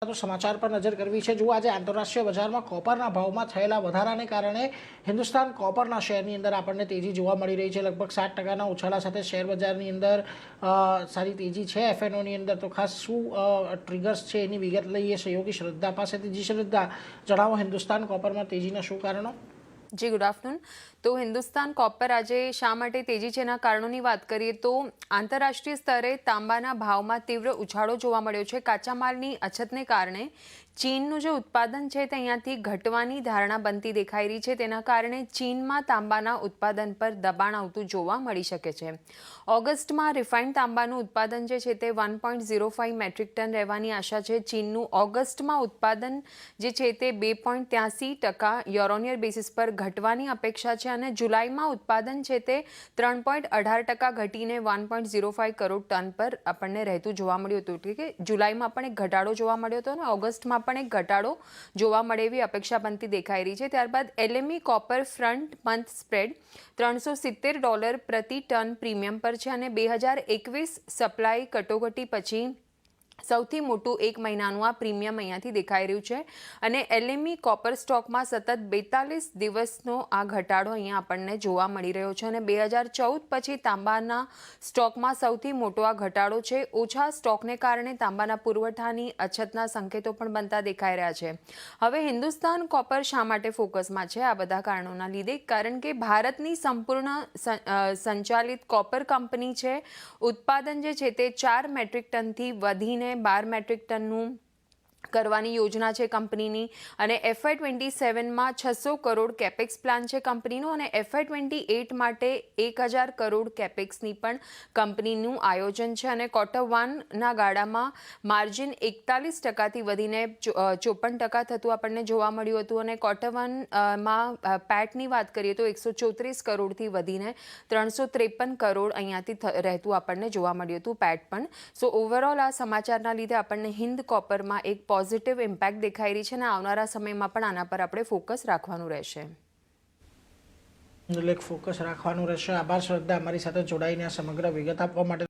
તો સમાચાર પર નજર કરવી છે। જો આજે આંતરરાષ્ટ્રીય બજારમાં કોપરના ભાવમાં થયેલા વધારાને કારણે હિન્દુસ્તાન કોપરના શેરની અંદર આપણને તેજી જોવા મળી રહી છે। લગભગ 7%ના ઉછાળા સાથે શેર બજારની અંદર સારી તેજી છે। એફએનઓની અંદર તો ખાસ શું ટ્રિગર્સ છે એની વિગત લઈએ સહયોગી શ્રદ્ધા પાસેથી। જી શ્રદ્ધા, જણાવો હિન્દુસ્તાન કોપરમાં તેજીના શું કારણો? जी गुड आफ्टरनून। तो हिंदुस्तान कॉपर आज शा माटे तेजी छे एना कारणोनी वात करीए तो आंतरराष्ट्रीय स्तरे तांबाना भावमां तीव्र उछाळो जोवा मळ्यो छे। काचा मालनी अछतने कारणे चीननुं जे उत्पादन छे ते अहींयाथी घटवानी धारणा बनती देखाई रही छे। तेना कारणे चीनमां तांबाना उत्पादन पर दबाण आवतुं जोवा मळी शके छे। ऑगस्टमां रिफाइंड तांबानुं उत्पादन जे छे ते 1.05 मेट्रिक टन रहेवानी आशा छे। चीननुं ऑगस्टमां उत्पादन जे छे ते 2.83% યર ઓન યર બેસિસ પર ઘટવાની અપેક્ષા છે અને જુલાઈમાં ઉત્પાદન છે તે 3.18% ઘટીને 1.05 કરોડ ટન પર આપણને રહેતું જોવા મળ્યું હતું। એટલે કે જુલાઈમાં પણ એક ઘટાડો જોવા મળ્યો હતો અને ઓગસ્ટમાં પણ એક ઘટાડો જોવા મળે એવી અપેક્ષા બનતી દેખાઈ રહી છે। ત્યારબાદ LME copper front month spread $370 પ્રતિ ટન પ્રીમિયમ પર છે અને 2021 સપ્લાય કટોકટી પછી સૌથી મોટું એક મહિનાનું આ પ્રીમિયમ અહીંયાથી દેખાઈ રહ્યું છે અને એલએમઈ કોપર સ્ટોકમાં સતત 42 દિવસનો આ ઘટાડો અહીંયા આપણને જોવા મળી રહ્યો છે અને 2014 પછી તાંબાના સ્ટોકમાં સૌથી મોટો આ ઘટાડો છે। ઓછા સ્ટોકને કારણે તાંબાના પુરવઠાની અછતના સંકેતો પણ બનતા દેખાઈ રહ્યા છે। હવે હિન્દુસ્તાન કોપર શા માટે ફોકસમાં છે? આ બધા કારણોના લીધે, કારણ કે ભારતની સંપૂર્ણ સંચાલિત કોપર કંપની છે। ઉત્પાદન જે છે તે 4 મેટ્રિક ટનથી વધીને 12 મેટ્રિક ટનનું કરવાની યોજના છે કંપનીની અને FY27માં 600 કરોડ કેપેક્સ પ્લાન છે કંપનીનો અને FY28 માટે 1000 કરોડ કેપેક્સની પણ કંપનીનું આયોજન છે અને Q1ના ગાળામાં માર્જિન 41%થી વધીને 54% થતું આપણને જોવા મળ્યું હતું અને Q1માં પેટની વાત કરીએ તો 134 કરોડથી વધીને 353 કરોડ અહીંયાથી રહેતું આપણને જોવા મળ્યું હતું પેટ પણ। સો ઓવરઓલ આ સમાચારના લીધે આપણને હિન્દ કોપરમાં એક પોઝિટિવ ઇમ્પેક્ટ દેખાઈ રહી છે અને આવનારા સમયમાં પણ આના પર આપણે ફોકસ રાખવાનું રહેશે। ફોકસ રાખવાનું રહેશે। આભાર શ્રદ્ધા, અમારી સાથે જોડાઈને આ સમગ્ર વિગત આપવા માટે।